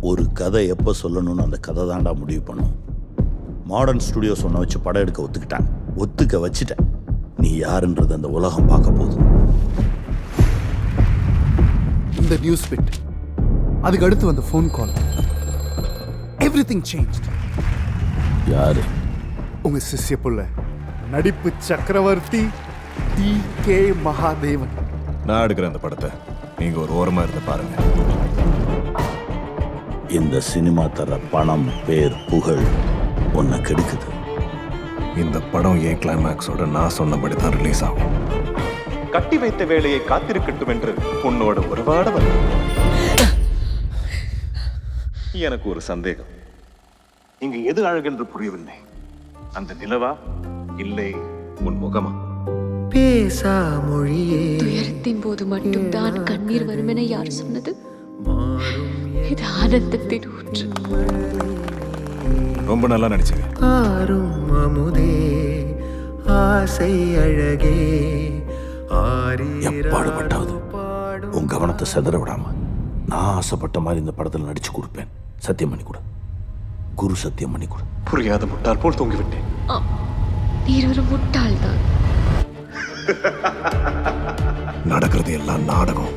ஒரு கதை எப்போ சொல்லணும்னு அந்த கதை தாண்டா முடிவு பண்ணும். மாடர்ன் ஸ்டுடியோ சொன்ன வச்சு படம் எடுக்க ஒத்துக்கிட்டாங்க. ஒத்துக்க வச்சுட்டேன். நீ யாருன்றது அந்த உலகம் பார்க்க போகுது. இந்த நியூஸ் பிட், அதுக்கு அடுத்து வந்த ஃபோன் கால், எவ்ரிதிங் சேஞ்ச்ட். யாரு? உங்க சிஷ்ய புள்ள, நடிப்பு சக்கரவர்த்தி டி.கே. மகாதேவன். நான் எடுக்கிறேன் அந்த படத்தை. நீங்க ஒரு ஓரமா இருந்து பாருங்க. இந்த சினிமா தர பணம், பேர், புகழ் உன்னை கெடுக்குது. இந்த படம் ஏன் கிளைமேக்ஸோட நான் சொன்னபடி தான் ரிலீஸ் ஆகும். கட்டி வைத்த வேலையை காத்திருக்கட்டும் என்று உன்னோட உறவாட வந்து எனக்கு ஒரு சந்தேகம். இங்கு எது அழகென்று புரியவில்லை. அந்த நிலவா இல்லை உன் முகமா? பேசா மொழியே. துயரத்தின் போது மட்டும் தான் கண்ணீர் வரும் என யார் சொன்னது? இது ஆனந்தத்தின் ஊற்று. ரொம்ப நல்லா நடிச்சீங்க. ஆரும் அமுதே ஆசை அழகே எப்பாடுபட்டாவது உன் கவனத்தை செதற விடாம நான் ஆசைப்பட்ட மாதிரி இந்த படத்தில் நடிச்சு கொடுப்பேன். சத்தியம் பண்ணி கொடு. குரு சத்தியம் பண்ணி கொடு. புரியாத முட்டாள் போல் தூங்கிவிட்டேன். நீர் ஒரு முட்டாள் தான். நடக்கிறது எல்லாம் நாடகம்.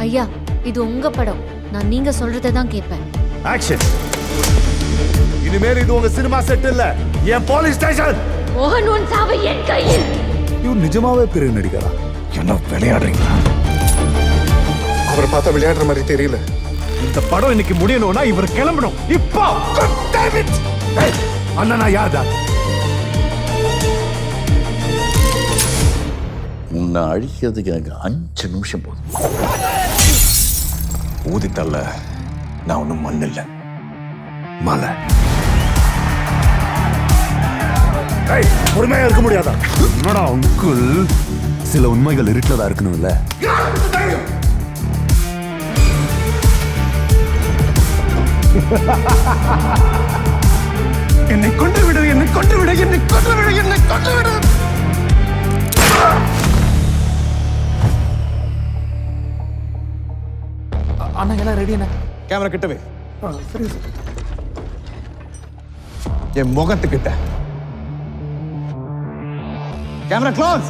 ஐயா, இது உங்க படம். நான் நீங்க சொல்றதை தான் கேட்பேன். ஆக்ஷன். இனிமேல் இது உங்க சினிமா செட் இல்ல, என் போலீஸ் ஸ்டேஷன். மோகன் உன் சாவு என் கையில். இவர் நிஜமாவே பெரிய நடிகரா? என்ன விளையாடுறீங்களா? அவரை பார்த்தா விளையாடுற மாதிரி தெரியல. இந்த படம் இன்னைக்கு முடியணும்னா இவர் கிளம்பணும் இப்போ. அண்ணா யாரா? உன்னை அழிக்கிறதுக்கு எனக்கு 5 நிமிஷம் போதும். ஊதித்தல்ல நான் ஒன்றும் மண் இல்லை, மலை. பொறுமையா இருக்க முடியாதா? என்னடா அங்கிள், சில உண்மைகள் இருட்டதா இருக்கணும்ல. என்னை கொண்டு விடு, என்னை கொண்டு விடு, என்னை கொண்டு விடு, என்னை கொண்டு விடு. அண்ணா எல்லாம் ரெடி அண்ணா. கேமரா கிட்டவே. சரி சார். என் முகத்துக்கிட்ட கேமரா க்ளோஸ்.